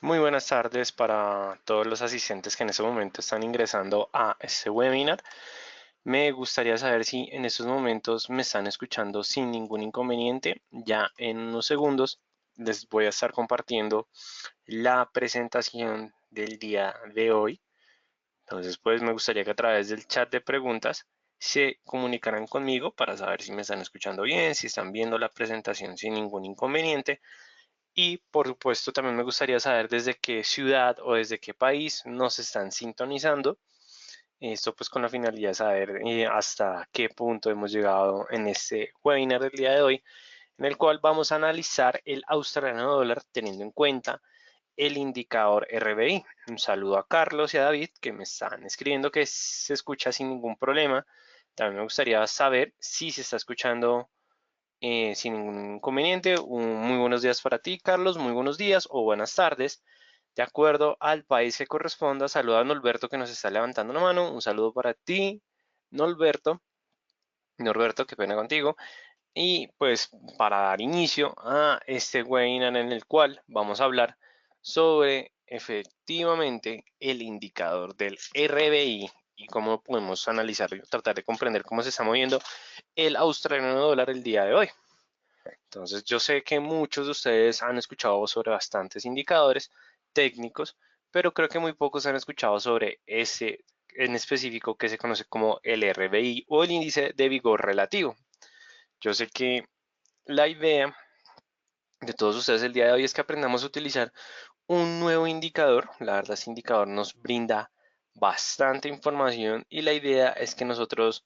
Muy buenas tardes para todos los asistentes que en este momento están ingresando a este webinar. Me gustaría saber si en estos momentos me están escuchando sin ningún inconveniente. Ya en unos segundos les voy a estar compartiendo la presentación del día de hoy. Entonces, pues me gustaría que a través del chat de preguntas se comunicaran conmigo para saber si me están escuchando bien, si están viendo la presentación sin ningún inconveniente y por supuesto también me gustaría saber desde qué ciudad o desde qué país nos están sintonizando. Esto pues con la finalidad de saber hasta qué punto hemos llegado en este webinar del día de hoy, en el cual vamos a analizar el australiano dólar teniendo en cuenta el indicador RBI. Un saludo a Carlos y a David que me están escribiendo que se escucha sin ningún problema. También me gustaría saber si se está escuchando sin ningún inconveniente. Muy buenos días para ti, Carlos. Muy buenos días o buenas tardes. De acuerdo al país que corresponda, saluda a Norberto que nos está levantando la mano. Un saludo para ti, Norberto. Norberto, qué pena contigo. Y pues para dar inicio a este webinar en el cual vamos a hablar sobre efectivamente el indicador del RBI y cómo podemos analizar y tratar de comprender cómo se está moviendo el australiano dólar el día de hoy. Entonces, yo sé que muchos de ustedes han escuchado sobre bastantes indicadores técnicos, pero creo que muy pocos han escuchado sobre ese en específico que se conoce como el RBI o el índice de vigor relativo. Yo sé que la idea de todos ustedes el día de hoy es que aprendamos a utilizar un nuevo indicador. La verdad, este indicador nos brinda bastante información y la idea es que nosotros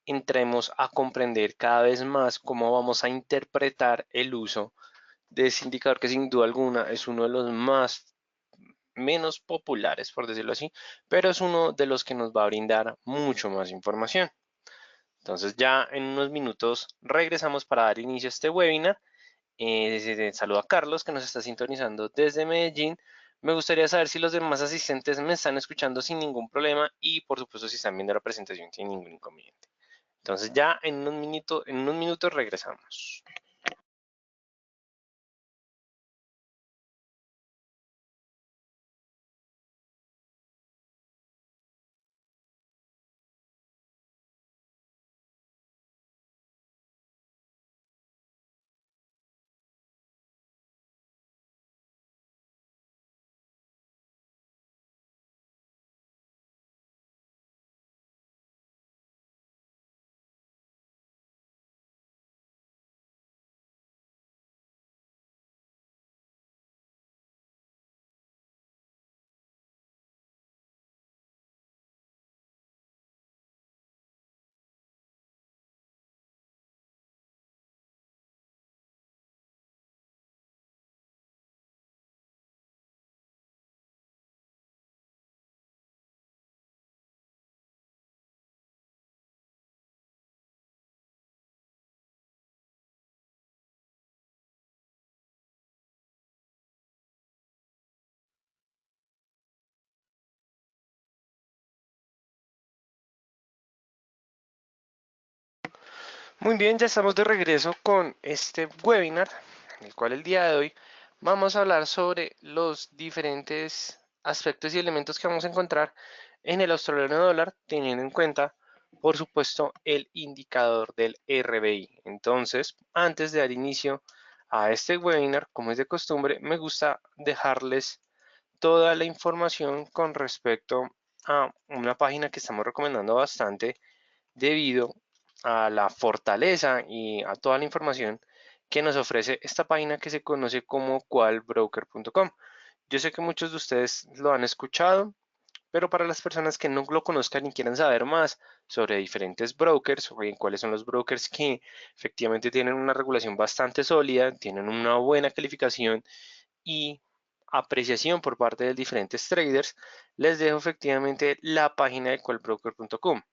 entremos a comprender cada vez más cómo vamos a interpretar el uso de ese indicador que sin duda alguna es uno de los más menos populares, por decirlo así, pero es uno de los que nos va a brindar mucho más información. Entonces ya en unos minutos regresamos para dar inicio a este webinar. Saludo a Carlos que nos está sintonizando desde Medellín. Me gustaría saber si los demás asistentes me están escuchando sin ningún problema y por supuesto si están viendo la presentación sin ningún inconveniente. Entonces ya en unos minutos regresamos. Muy bien, ya estamos de regreso con este webinar, en el cual el día de hoy vamos a hablar sobre los diferentes aspectos y elementos que vamos a encontrar en el australiano dólar, teniendo en cuenta, por supuesto, el indicador del RBI. Entonces, antes de dar inicio a este webinar, como es de costumbre, me gusta dejarles toda la información con respecto a una página que estamos recomendando bastante debido a la fortaleza y a toda la información que nos ofrece esta página que se conoce como qualbroker.com. Yo sé que muchos de ustedes lo han escuchado, pero para las personas que no lo conozcan y quieran saber más sobre diferentes brokers, sobre cuáles son los brokers que efectivamente tienen una regulación bastante sólida, tienen una buena calificación y apreciación por parte de diferentes traders, les dejo efectivamente la página de qualbroker.com.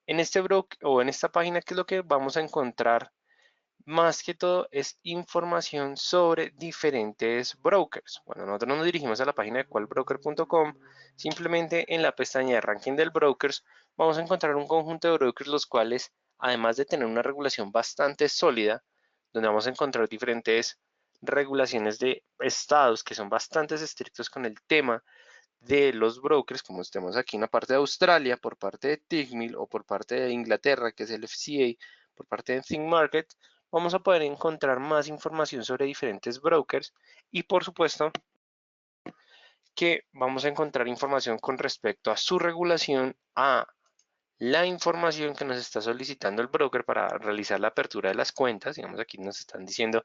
En este broker o en esta página, ¿qué es lo que vamos a encontrar? Más que todo es información sobre diferentes brokers. Bueno, nosotros nos dirigimos a la página de qualbroker.com. Simplemente en la pestaña de ranking del brokers vamos a encontrar un conjunto de brokers los cuales, además de tener una regulación bastante sólida, donde vamos a encontrar diferentes regulaciones de estados que son bastante estrictos con el tema de los brokers, como estemos aquí en la parte de Australia, por parte de Tickmill o por parte de Inglaterra, que es el FCA, por parte de Think Market, vamos a poder encontrar más información sobre diferentes brokers y por supuesto que vamos a encontrar información con respecto a su regulación, a la información que nos está solicitando el broker para realizar la apertura de las cuentas. Digamos, aquí nos están diciendo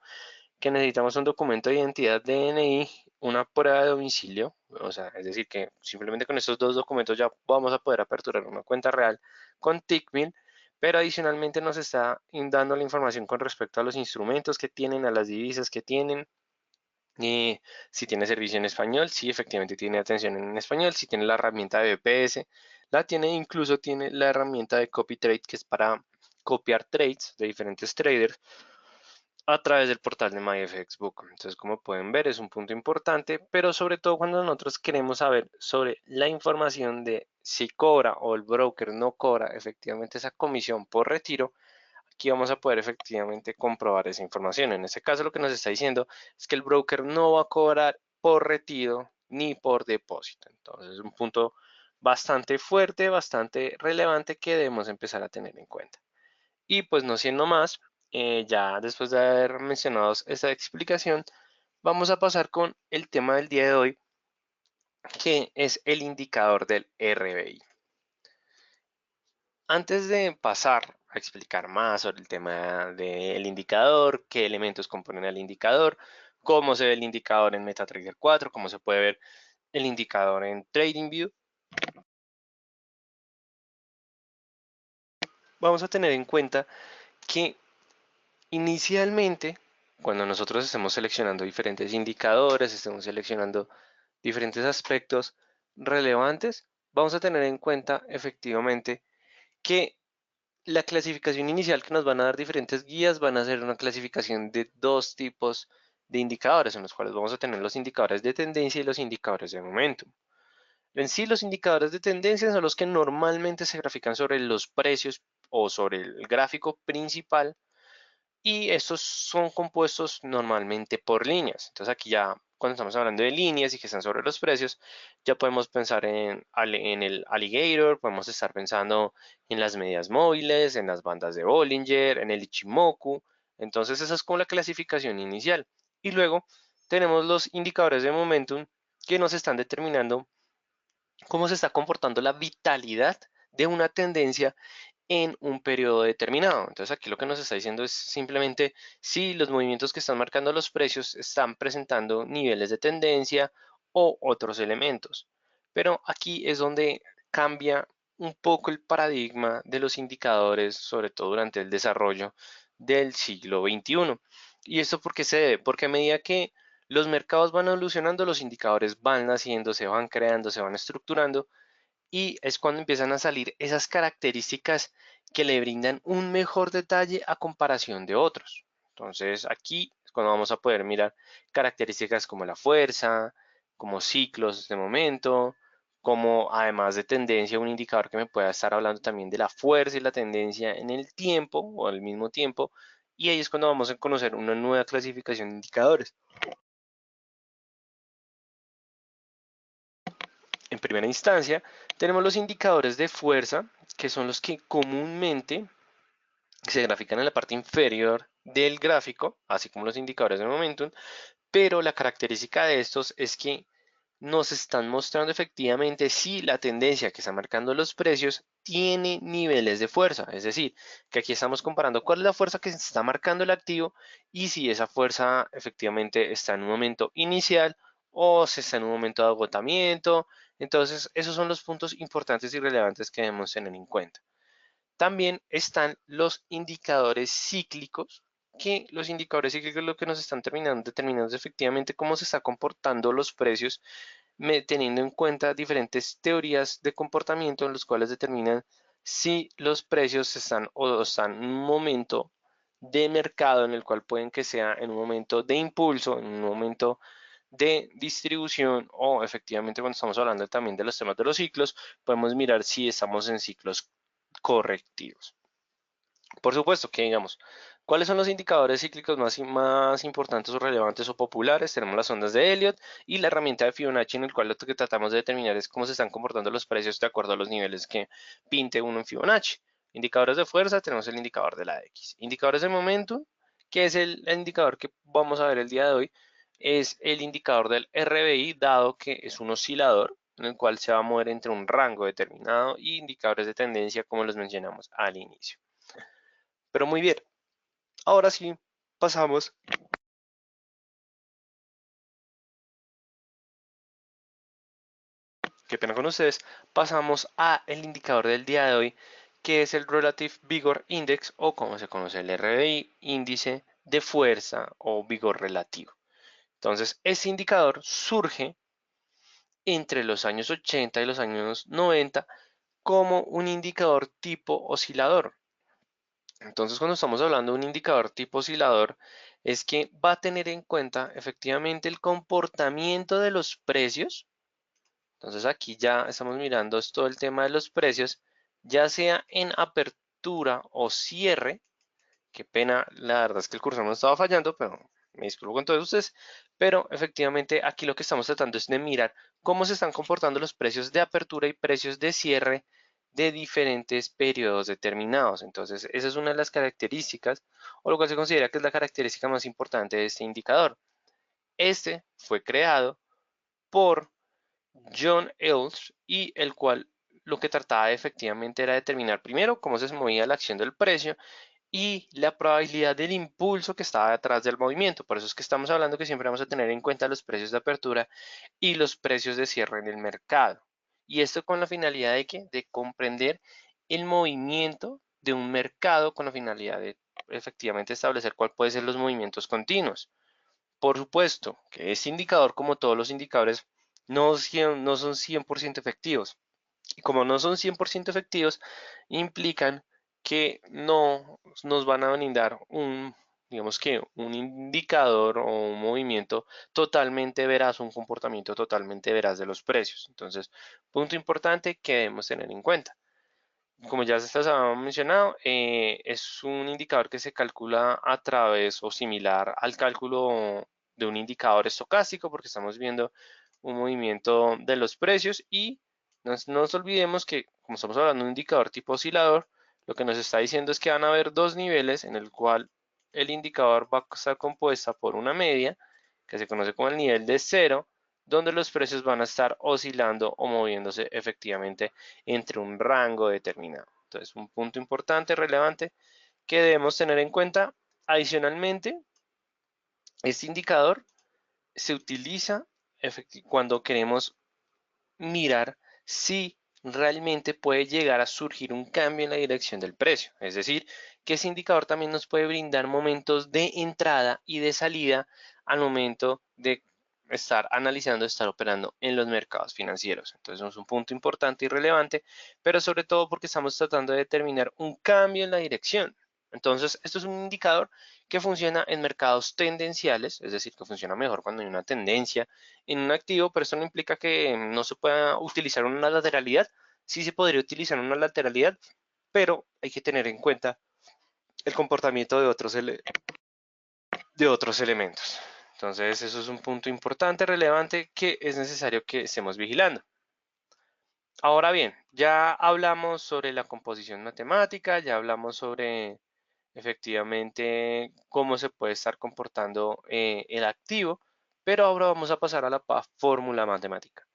que necesitamos un documento de identidad DNI, una prueba de domicilio, o sea, es decir, que simplemente con estos dos documentos ya vamos a poder aperturar una cuenta real con Tickmill, pero adicionalmente nos está dando la información con respecto a los instrumentos que tienen, a las divisas que tienen, y si tiene servicio en español, si efectivamente tiene atención en español, si tiene la herramienta de BPS, la tiene, incluso tiene la herramienta de copy trade que es para copiar trades de diferentes traders a través del portal de MyFXBook. Entonces, como pueden ver, es un punto importante, pero sobre todo cuando nosotros queremos saber sobre la información de si cobra o el broker no cobra efectivamente esa comisión por retiro, aquí vamos a poder efectivamente comprobar esa información. En este caso, lo que nos está diciendo es que el broker no va a cobrar por retiro ni por depósito. Entonces, es un punto bastante fuerte, bastante relevante que debemos empezar a tener en cuenta. Y pues no siendo más, ya después de haber mencionado esta explicación, vamos a pasar con el tema del día de hoy, que es el indicador del RBI. Antes de pasar a explicar más sobre el tema del indicador, qué elementos componen el indicador, cómo se ve el indicador en MetaTrader 4, cómo se puede ver el indicador en TradingView, vamos a tener en cuenta que inicialmente, cuando nosotros estemos seleccionando diferentes indicadores, estemos seleccionando diferentes aspectos relevantes, vamos a tener en cuenta efectivamente que la clasificación inicial que nos van a dar diferentes guías van a ser una clasificación de dos tipos de indicadores, en los cuales vamos a tener los indicadores de tendencia y los indicadores de momentum. En sí, los indicadores de tendencia son los que normalmente se grafican sobre los precios o sobre el gráfico principal, y estos son compuestos normalmente por líneas. Entonces aquí ya cuando estamos hablando de líneas y que están sobre los precios, ya podemos pensar en el alligator, podemos estar pensando en las medias móviles, en las bandas de Bollinger, en el Ichimoku. Entonces esa es como la clasificación inicial. Y luego tenemos los indicadores de momentum que nos están determinando cómo se está comportando la vitalidad de una tendencia en un periodo determinado. Entonces aquí lo que nos está diciendo es simplemente si los movimientos que están marcando los precios están presentando niveles de tendencia o otros elementos. Pero aquí es donde cambia un poco el paradigma de los indicadores, sobre todo durante el desarrollo del siglo XXI. ¿Y esto por qué se debe? Porque a medida que los mercados van evolucionando, los indicadores van naciendo, se van creando, se van estructurando, y es cuando empiezan a salir esas características que le brindan un mejor detalle a comparación de otros. Entonces aquí es cuando vamos a poder mirar características como la fuerza, como ciclos de momento, como además de tendencia, un indicador que me pueda estar hablando también de la fuerza y la tendencia en el tiempo o al mismo tiempo. Y ahí es cuando vamos a conocer una nueva clasificación de indicadores. En primera instancia, tenemos los indicadores de fuerza, que son los que comúnmente se grafican en la parte inferior del gráfico, así como los indicadores de momentum, pero la característica de estos es que nos están mostrando efectivamente si la tendencia que está marcando los precios tiene niveles de fuerza, es decir, que aquí estamos comparando cuál es la fuerza que se está marcando el activo y si esa fuerza efectivamente está en un momento inicial o si está en un momento de agotamiento. Entonces, esos son los puntos importantes y relevantes que debemos tener en cuenta. También están los indicadores cíclicos, que los indicadores cíclicos lo que nos están determinando es efectivamente cómo se están comportando los precios, teniendo en cuenta diferentes teorías de comportamiento en los cuales determinan si los precios están o están en un momento de mercado en el cual pueden que sea en un momento de impulso, en un momento de distribución, o efectivamente cuando estamos hablando también de los temas de los ciclos, podemos mirar si estamos en ciclos correctivos. Por supuesto que digamos, ¿Cuáles son los indicadores cíclicos más importantes o relevantes o populares? Tenemos las ondas de Elliott y la herramienta de Fibonacci, en el cual lo que tratamos de determinar es cómo se están comportando los precios de acuerdo a los niveles que pinte uno en Fibonacci. Indicadores de fuerza, tenemos el indicador de la X. Indicadores de momento, que es el indicador que vamos a ver el día de hoy, es el indicador del RBI, dado que es un oscilador en el cual se va a mover entre un rango determinado, y indicadores de tendencia, como los mencionamos al inicio. Pero muy bien, ahora sí pasamos. Qué pena con ustedes. Pasamos a el indicador del día de hoy, que es el Relative Vigor Index, o como se conoce el RBI, índice de fuerza o vigor relativo. Entonces, este indicador surge entre los años 80 y los años 90 como un indicador tipo oscilador. Entonces, cuando estamos hablando de un indicador tipo oscilador, es que va a tener en cuenta efectivamente el comportamiento de los precios. Entonces, aquí ya estamos mirando todo el tema de los precios, ya sea en apertura o cierre. Qué pena, la verdad es que el cursor no estaba fallando, pero me disculpo con todos ustedes. Pero efectivamente aquí lo que estamos tratando es de mirar cómo se están comportando los precios de apertura y precios de cierre de diferentes periodos determinados. Entonces, esa es una de las características, o lo cual se considera que es la característica más importante de este indicador. Este fue creado por John Ells, y el cual lo que trataba efectivamente era determinar primero cómo se movía la acción del precio y la probabilidad del impulso que estaba detrás del movimiento. Por eso es que estamos hablando que siempre vamos a tener en cuenta los precios de apertura y los precios de cierre en el mercado. Y esto con la finalidad de que de comprender el movimiento de un mercado, con la finalidad de efectivamente establecer cuál pueden ser los movimientos continuos. Por supuesto que este indicador, como todos los indicadores, no son 100% efectivos. Y como no son 100% efectivos, implican que no nos van a brindar digamos que un indicador o un movimiento totalmente veraz, un comportamiento totalmente veraz de los precios. Entonces, punto importante que debemos tener en cuenta. Como ya se ha mencionado, es un indicador que se calcula a través o similar al cálculo de un indicador estocástico, porque estamos viendo un movimiento de los precios, y no nos olvidemos que, como estamos hablando de un indicador tipo oscilador, lo que nos está diciendo es que van a haber dos niveles en el cual el indicador va a estar compuesta por una media, que se conoce como el nivel de cero, donde los precios van a estar oscilando o moviéndose efectivamente entre un rango determinado. Entonces, un punto importante, relevante, que debemos tener en cuenta. Adicionalmente, este indicador se utiliza cuando queremos mirar si realmente puede llegar a surgir un cambio en la dirección del precio. Es decir, que ese indicador también nos puede brindar momentos de entrada y de salida al momento de estar analizando, estar operando en los mercados financieros. Entonces es un punto importante y relevante, pero sobre todo porque estamos tratando de determinar un cambio en la dirección. Entonces, esto es un indicador que funciona en mercados tendenciales, es decir, que funciona mejor cuando hay una tendencia en un activo, pero esto no implica que no se pueda utilizar una lateralidad. Sí se podría utilizar una lateralidad, pero hay que tener en cuenta el comportamiento de otros elementos. Entonces, eso es un punto importante, relevante, que es necesario que estemos vigilando. Ahora bien, ya hablamos sobre la composición matemática, ya hablamos sobre efectivamente cómo se puede estar comportando el activo, pero ahora vamos a pasar a la fórmula matemática.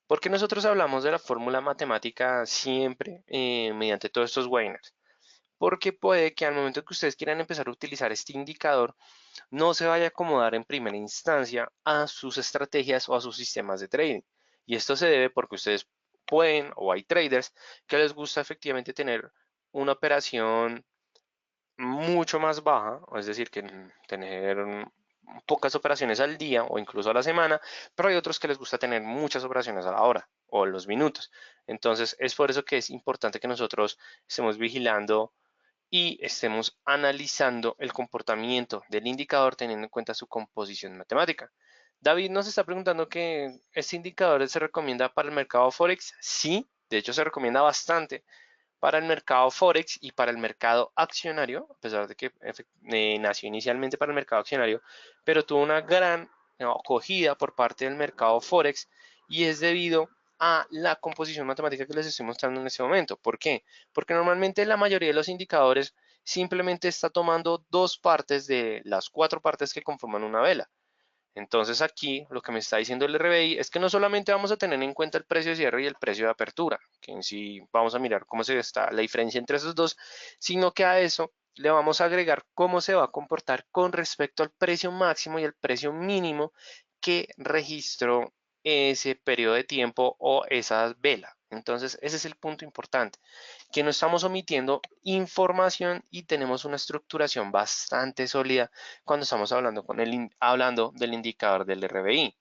¿Por qué nosotros hablamos de la fórmula matemática siempre mediante todos estos webinars? Porque puede que al momento que ustedes quieran empezar a utilizar este indicador, no se vaya a acomodar en primera instancia a sus estrategias o a sus sistemas de trading. Y esto se debe porque ustedes pueden, o hay traders que les gusta efectivamente tener una operación mucho más baja, es decir, que tener pocas operaciones al día o incluso a la semana, pero hay otros que les gusta tener muchas operaciones a la hora o en los minutos. Entonces, es por eso que es importante que nosotros estemos vigilando y estemos analizando el comportamiento del indicador teniendo en cuenta su composición matemática. David nos está preguntando que este indicador se recomienda para el mercado Forex. Sí, de hecho se recomienda bastante para el mercado Forex y para el mercado accionario, a pesar de que nació inicialmente para el mercado accionario, pero tuvo una gran acogida por parte del mercado Forex y es debido a la composición matemática que les estoy mostrando en este momento. ¿Por qué? Porque normalmente la mayoría de los indicadores simplemente está tomando dos partes de las cuatro partes que conforman una vela. Entonces aquí lo que me está diciendo el RBI es que no solamente vamos a tener en cuenta el precio de cierre y el precio de apertura, que en sí vamos a mirar cómo se está la diferencia entre esos dos, sino que a eso le vamos a agregar cómo se va a comportar con respecto al precio máximo y el precio mínimo que registró ese periodo de tiempo o esa vela. Entonces ese es el punto importante, que no estamos omitiendo información y tenemos una estructuración bastante sólida cuando estamos hablando del indicador del RBI.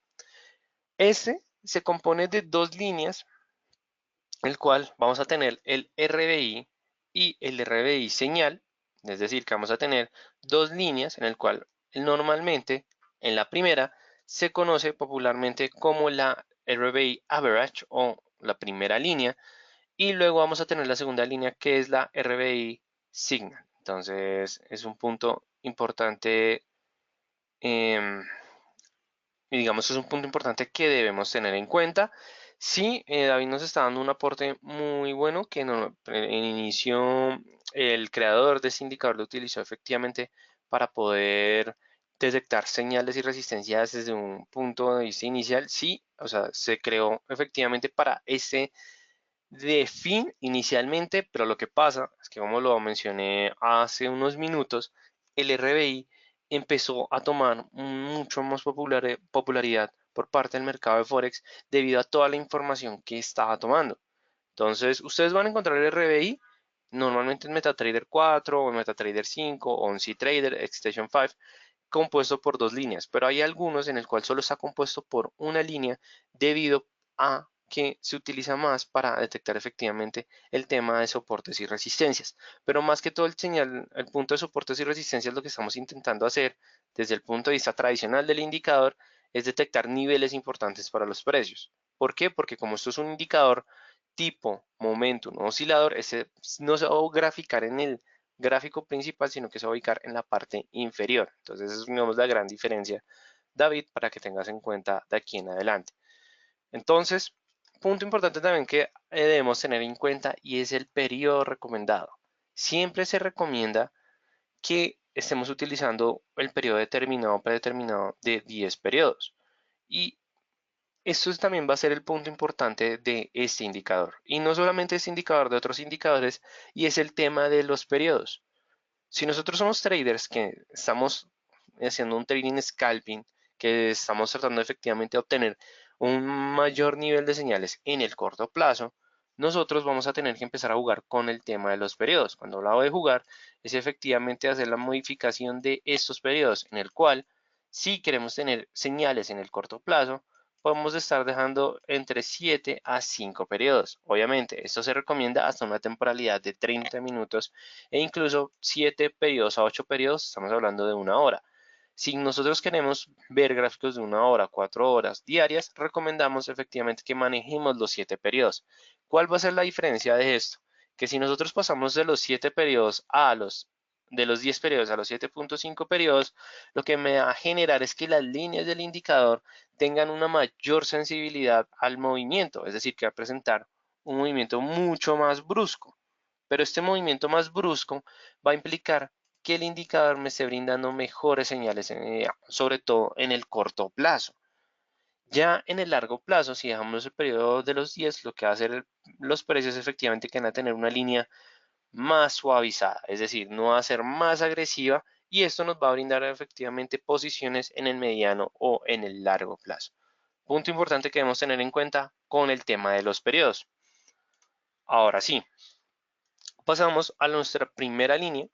Este se compone de dos líneas, el cual vamos a tener el RBI y el RBI señal, es decir, que vamos a tener dos líneas en el cual normalmente en la primera se conoce popularmente como la RBI average o la primera línea, y luego vamos a tener la segunda línea que es la RBI signal. Entonces es un punto importante, eh, y digamos es un punto importante que debemos tener en cuenta. Sí, David nos está dando un aporte muy bueno que en inicio el creador de este indicador lo utilizó efectivamente para poder detectar señales y resistencias desde un punto de vista inicial. Sí, o sea, se creó efectivamente para ese de fin inicialmente, pero lo que pasa es que como lo mencioné hace unos minutos, el RBI empezó a tomar mucho más popularidad por parte del mercado de Forex debido a toda la información que estaba tomando. Entonces, ustedes van a encontrar el RBI normalmente en MetaTrader 4 o en MetaTrader 5 o en CTrader Extension 5 compuesto por dos líneas, pero hay algunos en el cual solo está compuesto por una línea debido a que se utiliza más para detectar efectivamente el tema de soportes y resistencias. Pero más que todo el punto de soportes y resistencias, lo que estamos intentando hacer desde el punto de vista tradicional del indicador es detectar niveles importantes para los precios. ¿Por qué? Porque como esto es un indicador tipo momentum oscilador, ese no se va a graficar en el gráfico principal, sino que se va a ubicar en la parte inferior. Entonces, esa es digamos, la gran diferencia, David, para que tengas en cuenta de aquí en adelante. Entonces, punto importante también que debemos tener en cuenta y es el periodo recomendado. Siempre se recomienda que estemos utilizando el periodo determinado o predeterminado de 10 periodos. Y esto también va a ser el punto importante de este indicador. Y no solamente este indicador, de otros indicadores, y es el tema de los periodos. Si nosotros somos traders que estamos haciendo un trading scalping, que estamos tratando efectivamente de obtener un mayor nivel de señales en el corto plazo, nosotros vamos a tener que empezar a jugar con el tema de los periodos. Cuando hablo de jugar, es efectivamente hacer la modificación de estos periodos, en el cual, si queremos tener señales en el corto plazo, podemos estar dejando entre 7 a 5 periodos. Obviamente, esto se recomienda hasta una temporalidad de 30 minutos e incluso 7 periodos a 8 periodos, estamos hablando de una hora. Si nosotros queremos ver gráficos de una hora, 4 horas diarias, recomendamos efectivamente que manejemos los 7 periodos. ¿Cuál va a ser la diferencia de esto? Que si nosotros pasamos de los 7 periodos de los 10 periodos a los 7.5 periodos, lo que me va a generar es que las líneas del indicador tengan una mayor sensibilidad al movimiento, es decir, que va a presentar un movimiento mucho más brusco. Pero este movimiento más brusco va a implicar que el indicador me esté brindando mejores señales, sobre todo en el corto plazo. Ya en el largo plazo, si dejamos el periodo de los 10, lo que va a hacer los precios efectivamente que van a tener una línea más suavizada, es decir, no va a ser más agresiva y esto nos va a brindar efectivamente posiciones en el mediano o en el largo plazo. Punto importante que debemos tener en cuenta con el tema de los periodos. Ahora sí, pasamos a nuestra primera línea,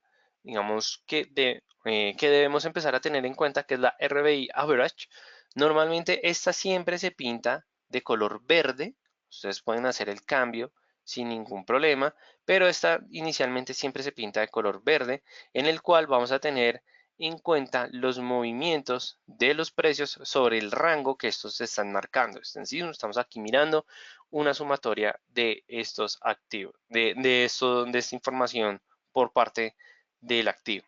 digamos que debemos empezar a tener en cuenta, que es la RBI Average. Normalmente esta siempre se pinta de color verde, ustedes pueden hacer el cambio sin ningún problema, pero esta inicialmente siempre se pinta de color verde, en el cual vamos a tener en cuenta los movimientos de los precios sobre el rango que estos se están marcando. Es decir, estamos aquí mirando una sumatoria de estos activos, de esta información por parte del activo.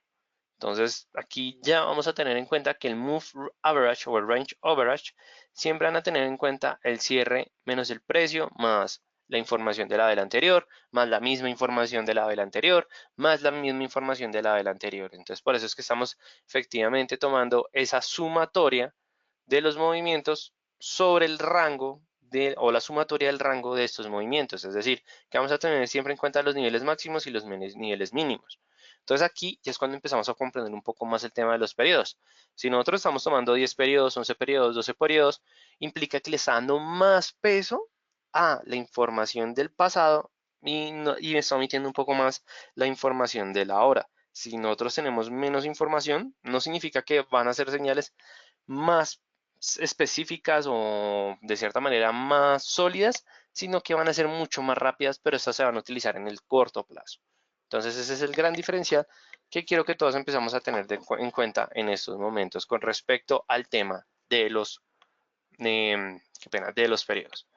Entonces, aquí ya vamos a tener en cuenta que el Move Average o el Range Average siempre van a tener en cuenta el cierre menos el precio más la información de la vela anterior, más la misma información de la vela anterior, más la misma información de la vela anterior. Entonces, por eso es que estamos efectivamente tomando esa sumatoria de los movimientos sobre el rango o la sumatoria del rango de estos movimientos. Es decir, que vamos a tener siempre en cuenta los niveles máximos y los niveles mínimos. Entonces aquí ya es cuando empezamos a comprender un poco más el tema de los periodos. Si nosotros estamos tomando 10 periodos, 11 periodos, 12 periodos, implica que le está dando más peso a la información del pasado y está omitiendo un poco más la información de la hora. Si nosotros tenemos menos información, no significa que van a ser señales más específicas o de cierta manera más sólidas, sino que van a ser mucho más rápidas, pero estas se van a utilizar en el corto plazo. Entonces ese es el gran diferencial que quiero que todos empezamos a tener en cuenta en estos momentos con respecto al tema de de los periodos.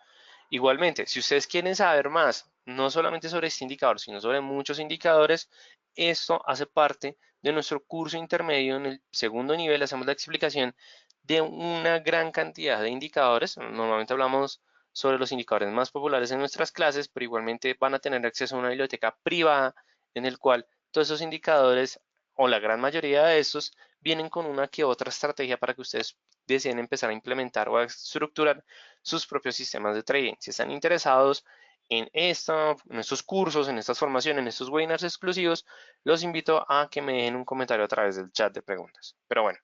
Igualmente, si ustedes quieren saber más, no solamente sobre este indicador, sino sobre muchos indicadores, esto hace parte de nuestro curso intermedio. En el segundo nivel hacemos la explicación de una gran cantidad de indicadores. Normalmente hablamos sobre los indicadores más populares en nuestras clases, pero igualmente van a tener acceso a una biblioteca privada en el cual todos esos indicadores o la gran mayoría de estos vienen con una que otra estrategia para que ustedes deseen empezar a implementar o a estructurar sus propios sistemas de trading. Si están interesados en estos cursos, en estas formaciones, en estos webinars exclusivos, los invito a que me dejen un comentario a través del chat de preguntas. Pero bueno,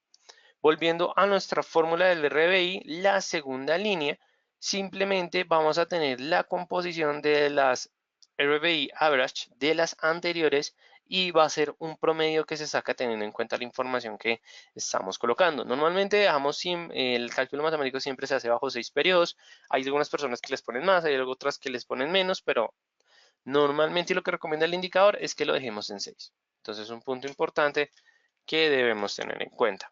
volviendo a nuestra fórmula del RBI, la segunda línea, simplemente vamos a tener la composición de las RBI Average de las anteriores y va a ser un promedio que se saca teniendo en cuenta la información que estamos colocando. Normalmente dejamos el cálculo matemático siempre se hace bajo 6 periodos. Hay algunas personas que les ponen más, hay otras que les ponen menos, pero normalmente lo que recomienda el indicador es que lo dejemos en 6. Entonces es un punto importante que debemos tener en cuenta.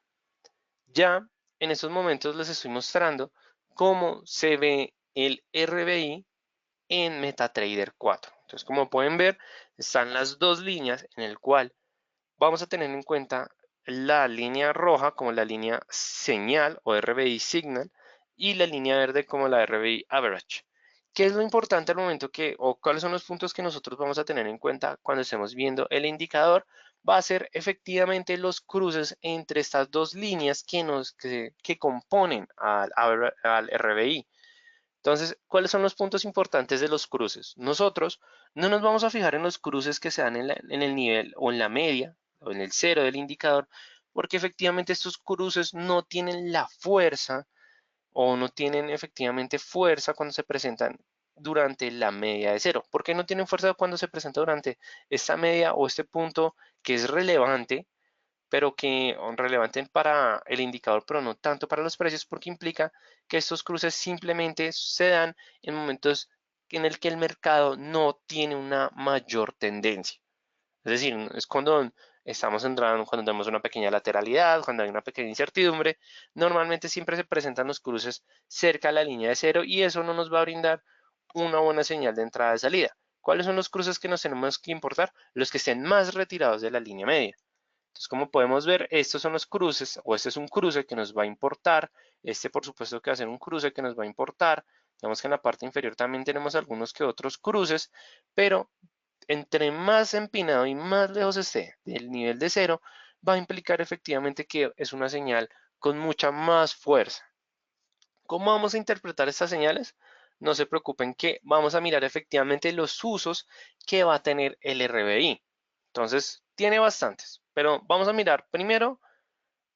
Ya en estos momentos les estoy mostrando cómo se ve el RBI en MetaTrader 4. Entonces, como pueden ver, están las dos líneas en el cual vamos a tener en cuenta la línea roja como la línea señal o RBI signal y la línea verde como la RBI average. ¿Qué es lo importante al momento o cuáles son los puntos que nosotros vamos a tener en cuenta cuando estemos viendo el indicador? Va a ser efectivamente los cruces entre estas dos líneas que componen al RBI. Entonces, ¿cuáles son los puntos importantes de los cruces? Nosotros no nos vamos a fijar en los cruces que se dan en el nivel o en la media o en el cero del indicador, porque efectivamente estos cruces no tienen la fuerza o no tienen efectivamente fuerza cuando se presentan durante la media de cero. ¿Por qué no tienen fuerza cuando se presenta durante esta media o este punto que es relevante pero que son relevantes para el indicador, pero no tanto para los precios, porque implica que estos cruces simplemente se dan en momentos en el que el mercado no tiene una mayor tendencia. Es decir, es cuando estamos entrando, cuando tenemos una pequeña lateralidad, cuando hay una pequeña incertidumbre, normalmente siempre se presentan los cruces cerca a la línea de cero y eso no nos va a brindar una buena señal de entrada y salida. ¿Cuáles son los cruces que nos tenemos que importar? Los que estén más retirados de la línea media. Entonces, como podemos ver, estos son los cruces, o este es un cruce que nos va a importar. Este, por supuesto, que va a ser un cruce que nos va a importar. Vemos que en la parte inferior también tenemos algunos que otros cruces, pero entre más empinado y más lejos esté del nivel de cero, va a implicar efectivamente que es una señal con mucha más fuerza. ¿Cómo vamos a interpretar estas señales? No se preocupen que vamos a mirar efectivamente los usos que va a tener el RBI. Entonces, tiene bastantes, pero vamos a mirar primero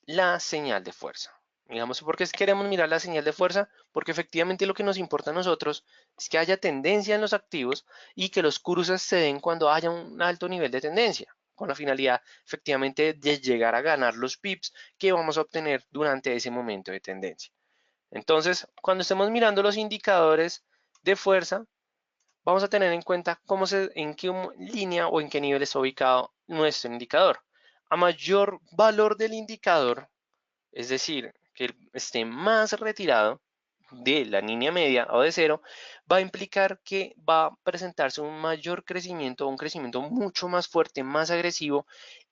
la señal de fuerza. Digamos, ¿por qué queremos mirar la señal de fuerza? Porque efectivamente lo que nos importa a nosotros es que haya tendencia en los activos y que los cruces se den cuando haya un alto nivel de tendencia, con la finalidad efectivamente de llegar a ganar los pips que vamos a obtener durante ese momento de tendencia. Entonces, cuando estemos mirando los indicadores de fuerza, vamos a tener en cuenta en qué línea o en qué nivel está ubicado nuestro indicador. A mayor valor del indicador, es decir, que esté más retirado, de la línea media o de cero, va a implicar que va a presentarse un mayor crecimiento, un crecimiento mucho más fuerte, más agresivo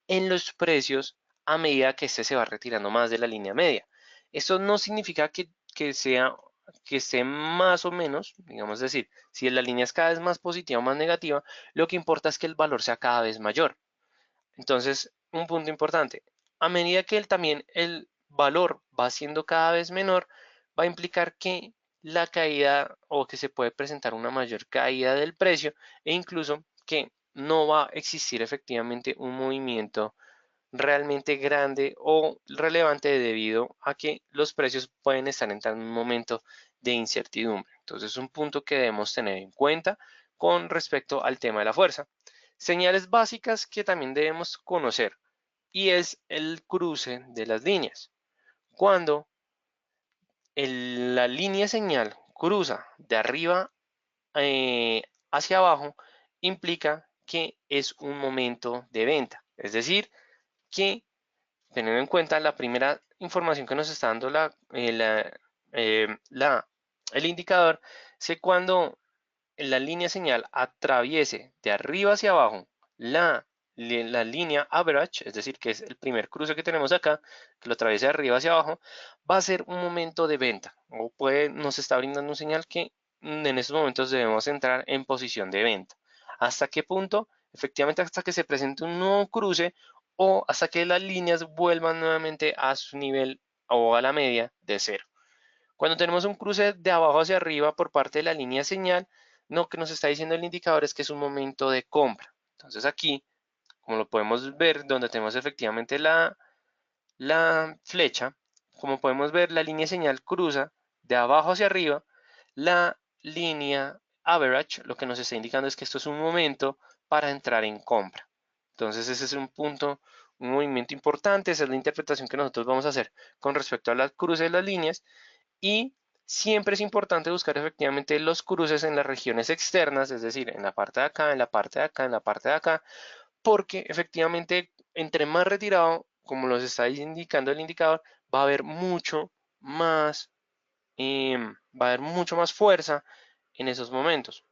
en los precios a medida que este se va retirando más de la línea media. Esto no significa que esté más o menos, digamos, es decir, si la línea es cada vez más positiva o más negativa, lo que importa es que el valor sea cada vez mayor. Entonces, un punto importante, a medida que también el valor va siendo cada vez menor, va a implicar que la caída o que se puede presentar una mayor caída del precio e incluso que no va a existir efectivamente un movimiento realmente grande o relevante debido a que los precios pueden estar entrando en un momento de incertidumbre. Entonces, es un punto que debemos tener en cuenta con respecto al tema de la fuerza. Señales básicas que también debemos conocer y es el cruce de las líneas. Cuando la línea señal cruza de arriba eh, hacia abajo, implica que es un momento de venta. Es decir, que teniendo en cuenta la primera información que nos está dando eh, la- el indicador, es que cuando la línea señal atraviese de arriba hacia abajo la línea average, es decir, que es el primer cruce que tenemos acá, que lo atraviesa de arriba hacia abajo, va a ser un momento de venta o nos está brindando un señal que en estos momentos debemos entrar en posición de venta. ¿Hasta qué punto? Efectivamente, hasta que se presente un nuevo cruce o hasta que las líneas vuelvan nuevamente a su nivel o a la media de cero. Cuando tenemos un cruce de abajo hacia arriba por parte de la línea señal, lo que nos está diciendo el indicador es que es un momento de compra. Entonces aquí, como lo podemos ver, donde tenemos efectivamente la flecha, como podemos ver, la línea señal cruza de abajo hacia arriba, la línea average, lo que nos está indicando es que esto es un momento para entrar en compra. Entonces ese es un punto, un movimiento importante, esa es la interpretación que nosotros vamos a hacer con respecto a la cruce de las líneas y siempre es importante buscar efectivamente los cruces en las regiones externas, es decir, en la parte de acá, en la parte de acá, en la parte de acá, porque efectivamente entre más retirado, como nos está indicando el indicador, va a haber mucho más, va a haber mucho más fuerza en esos momentos.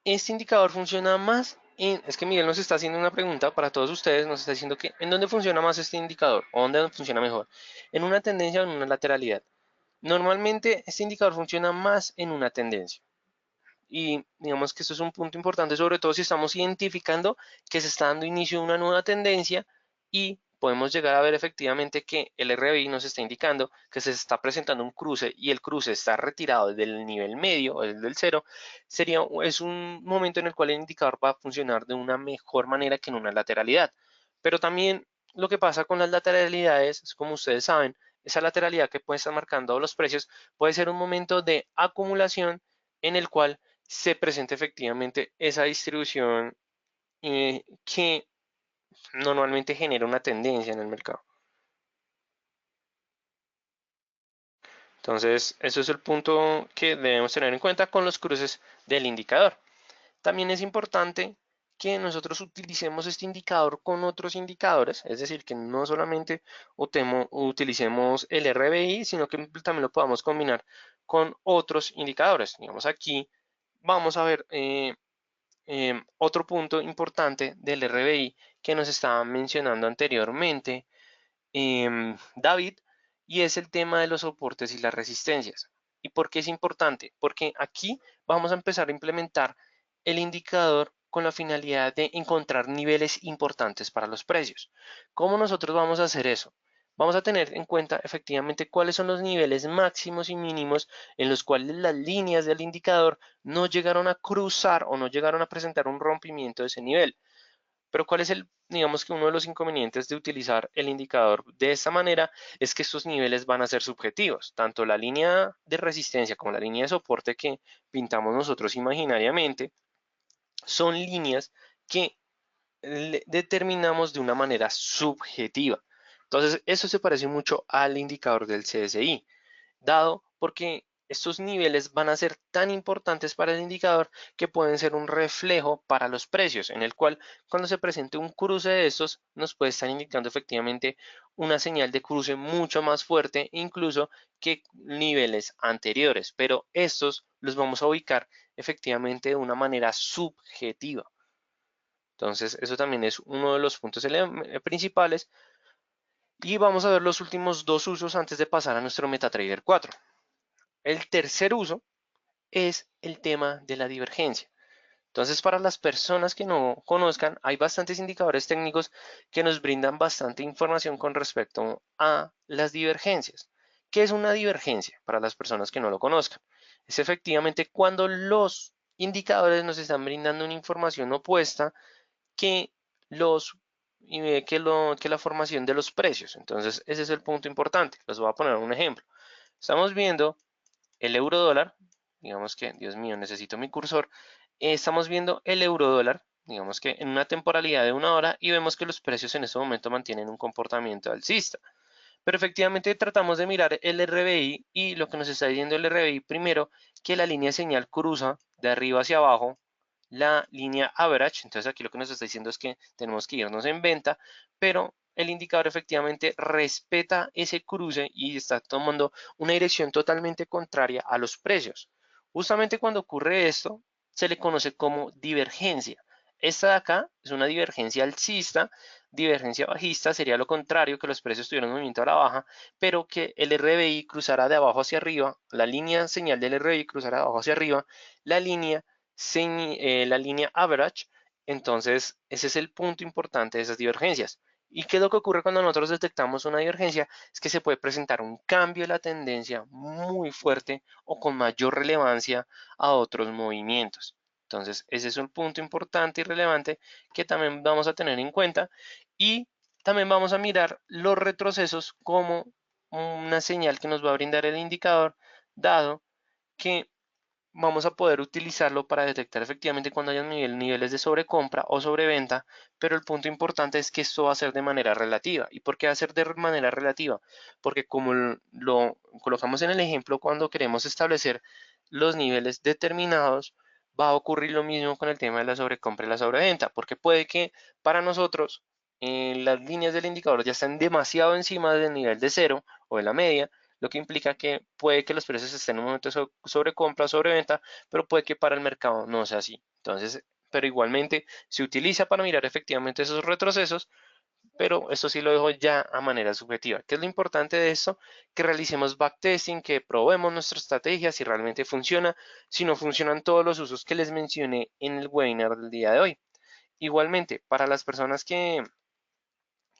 Este indicador funciona más es que Miguel nos está haciendo una pregunta para todos ustedes, nos está diciendo que ¿en dónde funciona más este indicador? ¿O dónde funciona mejor? ¿En una tendencia o en una lateralidad? Normalmente este indicador funciona más en una tendencia. Y digamos que esto es un punto importante, sobre todo si estamos identificando que se está dando inicio a una nueva tendencia y podemos llegar a ver efectivamente que el RBI nos está indicando que se está presentando un cruce y el cruce está retirado desde el nivel medio o desde el cero, es un momento en el cual el indicador va a funcionar de una mejor manera que en una lateralidad. Pero también lo que pasa con las lateralidades es, como ustedes saben, esa lateralidad que puede estar marcando los precios puede ser un momento de acumulación en el cual se presenta efectivamente esa distribución que normalmente genera una tendencia en el mercado. Entonces, eso es el punto que debemos tener en cuenta con los cruces del indicador. También es importante que nosotros utilicemos este indicador con otros indicadores, es decir, que no solamente utilicemos el RBI, sino que también lo podamos combinar con otros indicadores. Digamos aquí vamos a ver otro punto importante del RBI que nos estaba mencionando anteriormente David, y es el tema de los soportes y las resistencias. ¿Y por qué es importante? Porque aquí vamos a empezar a implementar el indicador con la finalidad de encontrar niveles importantes para los precios. ¿Cómo nosotros vamos a hacer eso? Vamos a tener en cuenta efectivamente cuáles son los niveles máximos y mínimos en los cuales las líneas del indicador no llegaron a cruzar o no llegaron a presentar un rompimiento de ese nivel. Pero ¿cuál es digamos que uno de los inconvenientes de utilizar el indicador de esta manera es que estos niveles van a ser subjetivos. Tanto la línea de resistencia como la línea de soporte que pintamos nosotros imaginariamente son líneas que determinamos de una manera subjetiva. Entonces, eso se parece mucho al indicador del CSI, dado porque estos niveles van a ser tan importantes para el indicador que pueden ser un reflejo para los precios, en el cual cuando se presente un cruce de estos nos puede estar indicando efectivamente una señal de cruce mucho más fuerte incluso que niveles anteriores, pero estos los vamos a ubicar efectivamente de una manera subjetiva. Entonces, eso también es uno de los puntos principales. Y vamos a ver los últimos dos usos antes de pasar a nuestro MetaTrader 4. El tercer uso es el tema de la divergencia. Entonces, para las personas que no conozcan, hay bastantes indicadores técnicos que nos brindan bastante información con respecto a las divergencias. ¿Qué es una divergencia para las personas que no lo conozcan? Es efectivamente cuando los indicadores nos están brindando una información opuesta que los que la formación de los precios. Entonces, ese es el punto importante. Les voy a poner un ejemplo. Estamos viendo el euro dólar, digamos que, Dios mío, necesito mi cursor. Estamos viendo el euro dólar, digamos que en una temporalidad de una hora y vemos que los precios en este momento mantienen un comportamiento alcista. Pero efectivamente tratamos de mirar el RBI y lo que nos está diciendo el RBI primero, que la línea de señal cruza de arriba hacia abajo la línea average. Entonces aquí lo que nos está diciendo es que tenemos que irnos en venta, pero el indicador efectivamente respeta ese cruce y está tomando una dirección totalmente contraria a los precios. Justamente cuando ocurre esto, se le conoce como divergencia. Esta de acá es una divergencia alcista. Divergencia bajista sería lo contrario, que los precios tuvieran un movimiento a la baja, pero que el RBI cruzara de abajo hacia arriba, la línea señal del RBI cruzara de abajo hacia arriba, la línea, la línea average. Entonces, ese es el punto importante de esas divergencias. ¿Y qué es lo que ocurre cuando nosotros detectamos una divergencia? Es que se puede presentar un cambio de la tendencia muy fuerte o con mayor relevancia a otros movimientos. Entonces, ese es un punto importante y relevante que también vamos a tener en cuenta y también vamos a mirar los retrocesos como una señal que nos va a brindar el indicador, dado que vamos a poder utilizarlo para detectar efectivamente cuando haya niveles de sobrecompra o sobreventa, pero el punto importante es que esto va a ser de manera relativa. ¿Y por qué va a ser de manera relativa? Porque como lo colocamos en el ejemplo, cuando queremos establecer los niveles determinados, va a ocurrir lo mismo con el tema de la sobrecompra y la sobreventa, porque puede que para nosotros las líneas del indicador ya estén demasiado encima del nivel de cero o de la media, lo que implica que puede que los precios estén en un momento sobre compra o sobre venta, pero puede que para el mercado no sea así. Entonces, pero igualmente se utiliza para mirar efectivamente esos retrocesos, pero esto sí lo dejo ya a manera subjetiva. ¿Qué es lo importante de esto? Que realicemos backtesting, que probemos nuestra estrategia, si realmente funciona, si no funcionan todos los usos que les mencioné en el webinar del día de hoy. Igualmente, para las personas que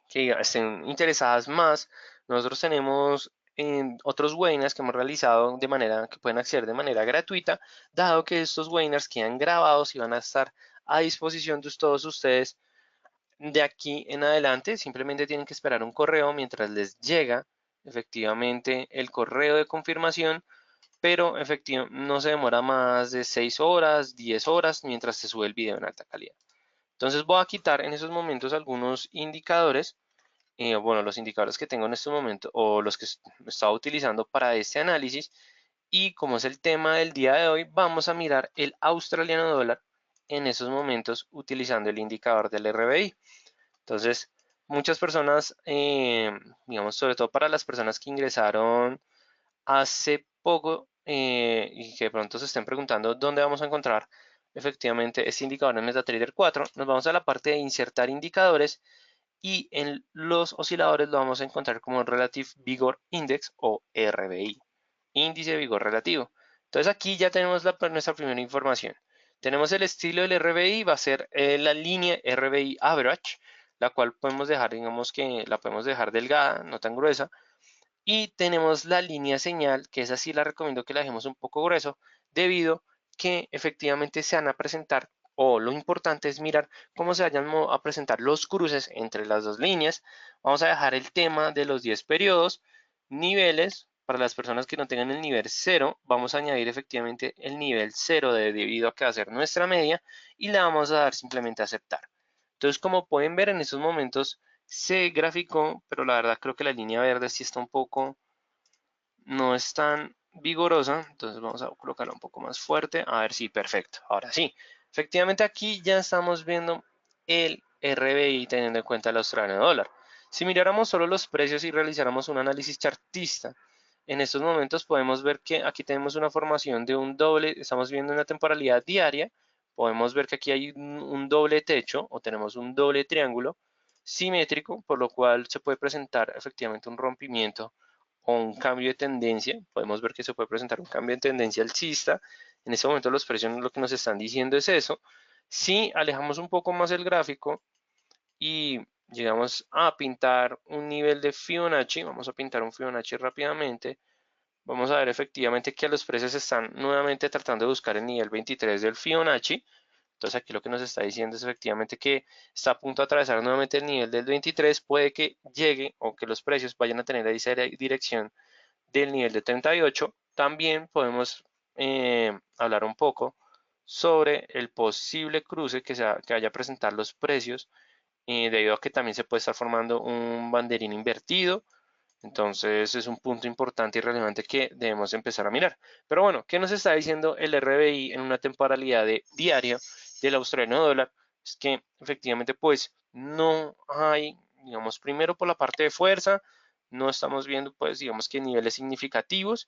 estén interesadas más, nosotros tenemos otros webinars que hemos realizado de manera que pueden acceder de manera gratuita, dado que estos webinars quedan grabados y van a estar a disposición de todos ustedes de aquí en adelante. Simplemente tienen que esperar un correo mientras les llega efectivamente el correo de confirmación, pero no se demora más de 6 horas, 10 horas mientras se sube el video en alta calidad. Entonces voy a quitar en esos momentos algunos indicadores, bueno, los indicadores que tengo en este momento o los que estaba utilizando para este análisis. Y como es el tema del día de hoy, vamos a mirar el australiano dólar en esos momentos utilizando el indicador del RBI. Entonces, muchas personas, digamos, sobre todo para las personas que ingresaron hace poco y que de pronto se estén preguntando dónde vamos a encontrar efectivamente este indicador en MetaTrader 4, nos vamos a la parte de insertar indicadores y en los osciladores lo vamos a encontrar como Relative Vigor Index o RVI, índice de vigor relativo. Entonces aquí ya tenemos nuestra primera información. Tenemos el estilo del RVI, va a ser la línea RVI Average, la cual podemos dejar, digamos que la podemos dejar delgada, no tan gruesa. Y tenemos la línea señal, que esa sí la recomiendo que la dejemos un poco grueso, debido que efectivamente se van a presentar, o lo importante es mirar cómo se vayan a presentar los cruces entre las dos líneas. Vamos a dejar el tema de los 10 periodos, niveles, para las personas que no tengan el nivel 0, vamos a añadir efectivamente el nivel 0 debido a que va a ser nuestra media y le vamos a dar simplemente a aceptar. Entonces, como pueden ver en estos momentos, se graficó, pero la verdad creo que la línea verde sí está un poco, no es tan vigorosa, entonces vamos a colocarla un poco más fuerte, a ver si perfecto, ahora sí, efectivamente aquí ya estamos viendo el RBI teniendo en cuenta el australiano dólar. Si miráramos solo los precios y realizáramos un análisis chartista, en estos momentos podemos ver que aquí tenemos una formación de un doble, estamos viendo una temporalidad diaria, podemos ver que aquí hay un doble techo o tenemos un doble triángulo simétrico, por lo cual se puede presentar efectivamente un rompimiento o un cambio de tendencia. Podemos ver que se puede presentar un cambio de tendencia alcista. En este momento los precios lo que nos están diciendo es eso. Si alejamos un poco más el gráfico y llegamos a pintar un nivel de Fibonacci, vamos a pintar un Fibonacci rápidamente, vamos a ver efectivamente que los precios están nuevamente tratando de buscar el nivel 23 del Fibonacci. Entonces aquí lo que nos está diciendo es efectivamente que está a punto de atravesar nuevamente el nivel del 23, puede que llegue o que los precios vayan a tener esa dirección del nivel de 38. También podemos hablar un poco sobre el posible cruce que vaya a presentar los precios, debido a que también se puede estar formando un banderín invertido. Entonces es un punto importante y relevante que debemos empezar a mirar. Pero bueno, ¿qué nos está diciendo el RBI en una temporalidad diaria del australiano dólar? Es que efectivamente pues no hay, digamos, primero por la parte de fuerza, no estamos viendo pues digamos que niveles significativos,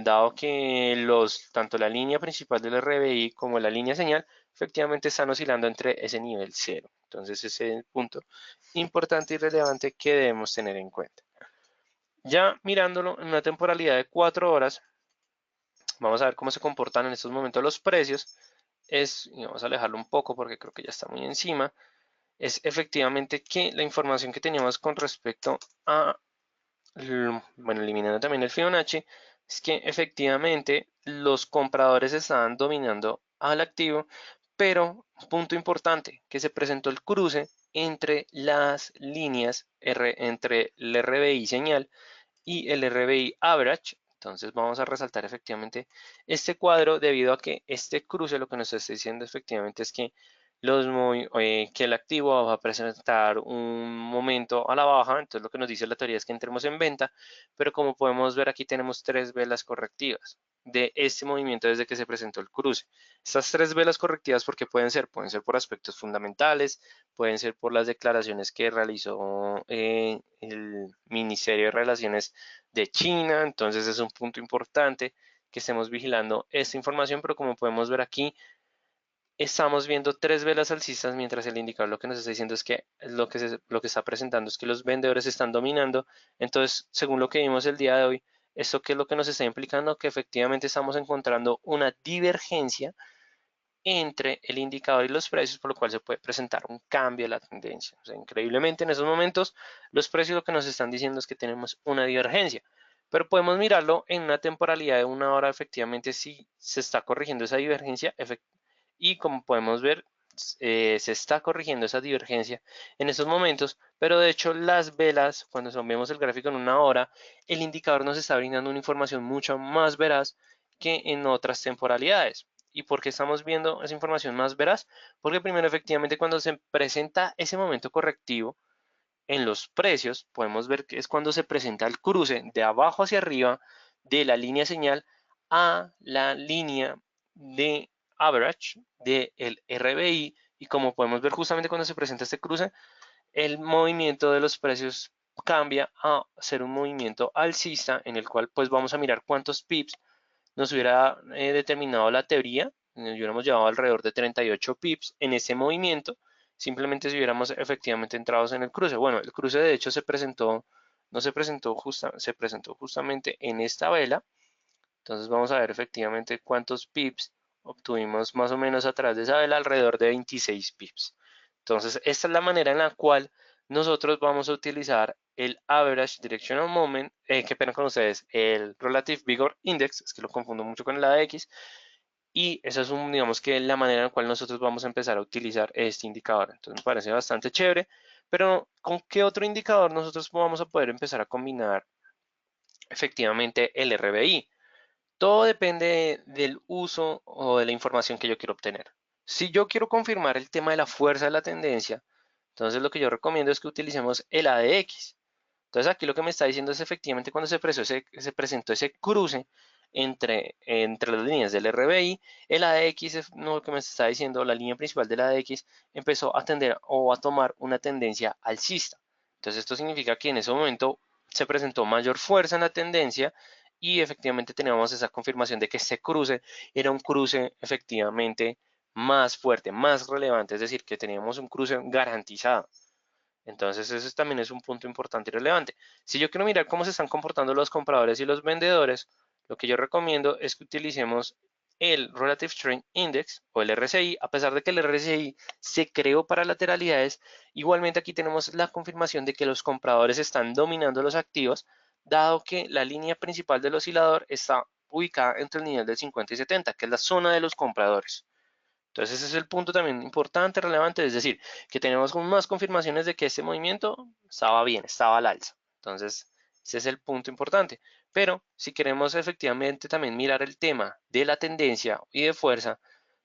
dado que tanto la línea principal del RBI como la línea señal efectivamente están oscilando entre ese nivel cero. Entonces ese es el punto importante y relevante que debemos tener en cuenta. Ya mirándolo en una temporalidad de 4 horas, vamos a ver cómo se comportan en estos momentos los precios. Y vamos a alejarlo un poco porque creo que ya está muy encima. Es efectivamente que la información que teníamos con respecto a, bueno, eliminando también el Fibonacci, es que efectivamente los compradores estaban dominando al activo, pero punto importante, que se presentó el cruce entre las líneas entre el RBI señal y el RBI average. Entonces vamos a resaltar efectivamente este cuadro debido a que este cruce lo que nos está diciendo efectivamente es que que el activo va a presentar un momento a la baja. Entonces lo que nos dice la teoría es que entremos en venta, pero como podemos ver aquí tenemos tres velas correctivas de este movimiento desde que se presentó el cruce. Estas tres velas correctivas, ¿por qué pueden ser por aspectos fundamentales, pueden ser por las declaraciones que realizó el Ministerio de Relaciones de China. Entonces es un punto importante que estemos vigilando esta información, pero como podemos ver aquí, estamos viendo tres velas alcistas, mientras el indicador lo que nos está diciendo es que lo que está presentando es que los vendedores están dominando. Entonces, según lo que vimos el día de hoy, ¿esto qué es lo que nos está implicando? Que efectivamente estamos encontrando una divergencia entre el indicador y los precios, por lo cual se puede presentar un cambio de la tendencia. O sea, increíblemente en esos momentos los precios lo que nos están diciendo es que tenemos una divergencia, pero podemos mirarlo en una temporalidad de una hora efectivamente si se está corrigiendo esa divergencia y como podemos ver se está corrigiendo esa divergencia en estos momentos, pero de hecho las velas, cuando vemos el gráfico en una hora, el indicador nos está brindando una información mucho más veraz que en otras temporalidades. ¿Y por qué estamos viendo esa información más veraz? Porque primero efectivamente cuando se presenta ese momento correctivo en los precios, podemos ver que es cuando se presenta el cruce de abajo hacia arriba de la línea señal a la línea de average del RBI, y como podemos ver justamente cuando se presenta este cruce, el movimiento de los precios cambia a ser un movimiento alcista en el cual pues vamos a mirar cuántos pips nos hubiera determinado la teoría. Nos hubiéramos llevado alrededor de 38 pips en ese movimiento, simplemente si hubiéramos efectivamente entrados en el cruce. Bueno, el cruce de hecho no se presentó se presentó justamente en esta vela. Entonces vamos a ver efectivamente cuántos pips obtuvimos más o menos a través de esa vela, alrededor de 26 pips. Entonces esta es la manera en la cual nosotros vamos a utilizar el Average Directional Moment, que pena con ustedes, el Relative Vigor Index, es que lo confundo mucho con el ADX, y esa es digamos que la manera en la cual nosotros vamos a empezar a utilizar este indicador. Entonces me parece bastante chévere, pero ¿con qué otro indicador nosotros vamos a poder empezar a combinar efectivamente el RBI? Todo depende del uso o de la información que yo quiero obtener. Si yo quiero confirmar el tema de la fuerza de la tendencia, entonces lo que yo recomiendo es que utilicemos el ADX. Entonces aquí lo que me está diciendo es efectivamente cuando se presentó ese cruce entre las líneas del RBI, el ADX, no, lo que me está diciendo, la línea principal del ADX empezó a tender o a tomar una tendencia alcista. Entonces esto significa que en ese momento se presentó mayor fuerza en la tendencia y efectivamente teníamos esa confirmación de que este cruce era un cruce efectivamente más fuerte, más relevante, es decir, que teníamos un cruce garantizado. Entonces, ese también es un punto importante y relevante. Si yo quiero mirar cómo se están comportando los compradores y los vendedores, lo que yo recomiendo es que utilicemos el Relative Strength Index o el RSI, a pesar de que el RSI se creó para lateralidades, igualmente aquí tenemos la confirmación de que los compradores están dominando los activos, dado que la línea principal del oscilador está ubicada entre el nivel de 50 y 70, que es la zona de los compradores. Entonces ese es el punto también importante, relevante, es decir, que tenemos más confirmaciones de que este movimiento estaba bien, estaba al alza. Entonces ese es el punto importante. Pero si queremos efectivamente también mirar el tema de la tendencia y de fuerza,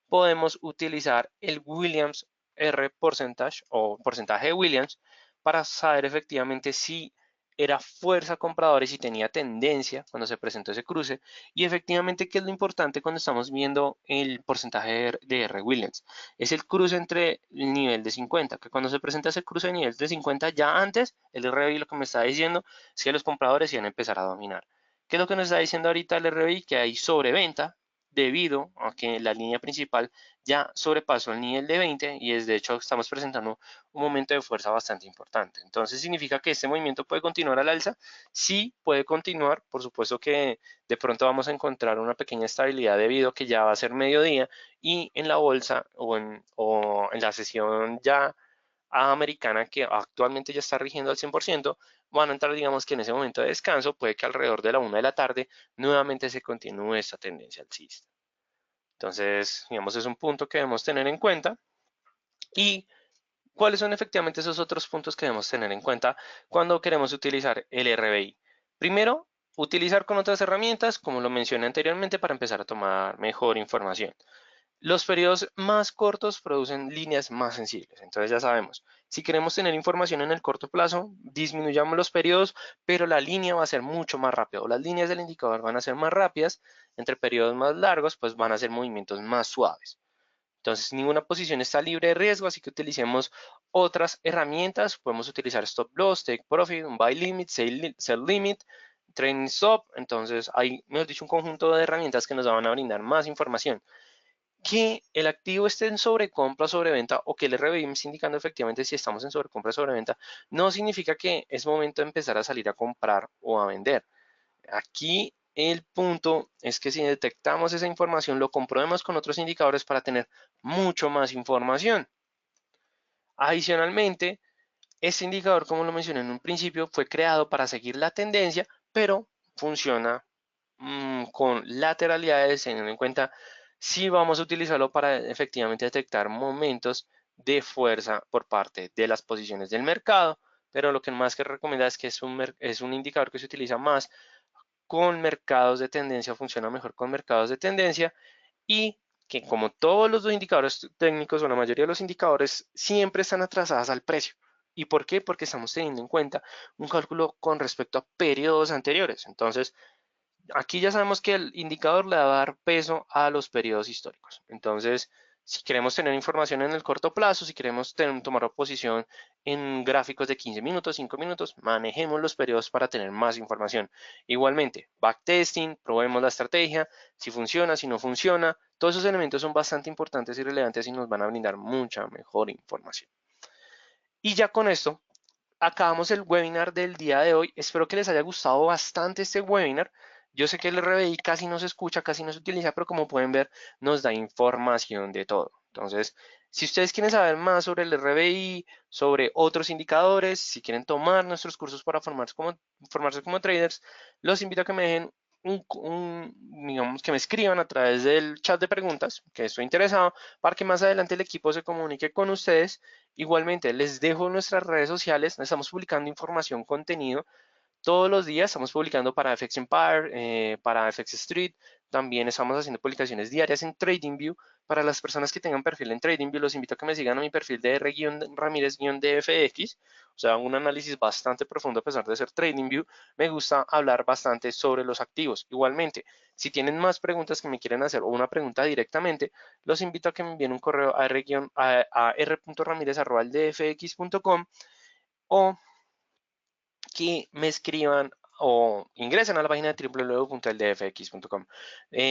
podemos utilizar el Williams R percentage o porcentaje de Williams para saber efectivamente si era fuerza compradora y si tenía tendencia cuando se presentó ese cruce. Y efectivamente, ¿qué es lo importante cuando estamos viendo el porcentaje de R Williams? Es el cruce entre el nivel de 50, que cuando se presenta ese cruce de nivel de 50, ya antes, el RBI lo que me está diciendo es que los compradores iban a empezar a dominar. ¿Qué es lo que nos está diciendo ahorita el RBI? Que hay sobreventa debido a que la línea principal ya sobrepasó el nivel de 20 y es de hecho estamos presentando un momento de fuerza bastante importante. Entonces significa que este movimiento puede continuar al alza, sí puede continuar, por supuesto que de pronto vamos a encontrar una pequeña estabilidad debido a que ya va a ser mediodía y en la bolsa o en la sesión ya americana que actualmente ya está rigiendo al 100%, van a entrar, digamos que en ese momento de descanso, puede que alrededor de la 1 de la tarde nuevamente se continúe esta tendencia alcista. Entonces, digamos, es un punto que debemos tener en cuenta. ¿Y cuáles son efectivamente esos otros puntos que debemos tener en cuenta cuando queremos utilizar el RBI? Primero, utilizar con otras herramientas, como lo mencioné anteriormente, para empezar a tomar mejor información. Los periodos más cortos producen líneas más sensibles. Entonces ya sabemos, si queremos tener información en el corto plazo, disminuyamos los periodos, pero la línea va a ser mucho más rápida. Las líneas del indicador van a ser más rápidas. Entre periodos más largos, pues van a ser movimientos más suaves. Entonces, ninguna posición está libre de riesgo, así que utilicemos otras herramientas. Podemos utilizar stop loss, take profit, un buy limit, sell limit, trailing stop. Entonces, hay, mejor dicho, un conjunto de herramientas que nos van a brindar más información. Que el activo esté en sobrecompra o sobreventa o que el RBI me esté indicando efectivamente si estamos en sobrecompra o sobreventa, no significa que es momento de empezar a salir a comprar o a vender. Aquí el punto es que si detectamos esa información, lo comprobemos con otros indicadores para tener mucho más información. Adicionalmente, este indicador, como lo mencioné en un principio, fue creado para seguir la tendencia, pero funciona con lateralidades, teniendo en cuenta si vamos a utilizarlo para efectivamente detectar momentos de fuerza por parte de las posiciones del mercado, pero lo que más que recomienda es que es un indicador que se utiliza más con mercados de tendencia, funciona mejor con mercados de tendencia y que como todos los indicadores técnicos o la mayoría de los indicadores siempre están atrasadas al precio. ¿Y por qué? Porque estamos teniendo en cuenta un cálculo con respecto a periodos anteriores. Entonces, aquí ya sabemos que el indicador le va a dar peso a los periodos históricos. Entonces, si queremos tener información en el corto plazo, si queremos tomar posición en gráficos de 15 minutos, 5 minutos, manejemos los periodos para tener más información. Igualmente, backtesting, probemos la estrategia, si funciona, si no funciona. Todos esos elementos son bastante importantes y relevantes y nos van a brindar mucha mejor información. Y ya con esto, acabamos el webinar del día de hoy. Espero que les haya gustado bastante este webinar. Yo sé que el RBI casi no se escucha, casi no se utiliza, pero como pueden ver, nos da información de todo. Entonces, si ustedes quieren saber más sobre el RBI, sobre otros indicadores, si quieren tomar nuestros cursos para formarse como traders, los invito a que me dejen digamos, que me escriban a través del chat de preguntas, que estoy interesado, para que más adelante el equipo se comunique con ustedes. Igualmente, les dejo nuestras redes sociales, estamos publicando información, contenido todos los días, estamos publicando para FX Empire, para FX Street, También estamos haciendo publicaciones diarias en TradingView. Para las personas que tengan perfil en TradingView, los invito a que me sigan a mi perfil de R-Ramírez-DFX. O sea, un análisis bastante profundo a pesar de ser TradingView. Me gusta hablar bastante sobre los activos. Igualmente, si tienen más preguntas que me quieren hacer o una pregunta directamente, los invito a que me envíen un correo a r.ramirez@dfx.com o que me escriban o ingresen a la página de www.ldfx.com.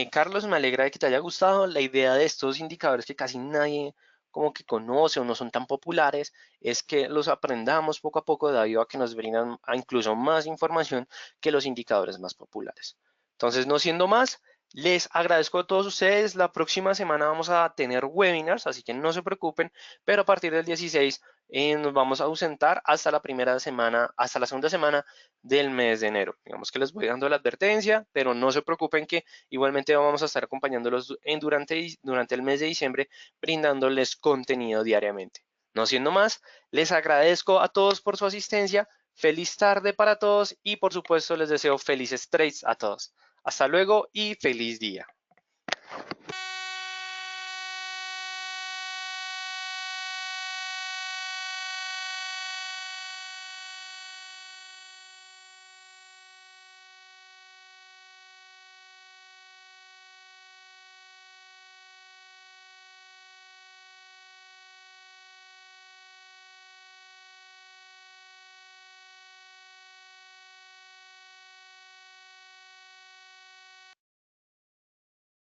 Carlos, me alegra de que te haya gustado. La idea de estos indicadores que casi nadie como que conoce o no son tan populares es que los aprendamos poco a poco debido a que nos brindan incluso más información que los indicadores más populares. Entonces, no siendo más, les agradezco a todos ustedes. La próxima semana vamos a tener webinars, así que no se preocupen, pero a partir del 16 nos vamos a ausentar hasta la primera semana, hasta la segunda semana del mes de enero. Digamos que les voy dando la advertencia, pero no se preocupen que igualmente vamos a estar acompañándolos durante el mes de diciembre, brindándoles contenido diariamente. No siendo más, les agradezco a todos por su asistencia. Feliz tarde para todos y por supuesto les deseo felices trades a todos. Hasta luego y feliz día.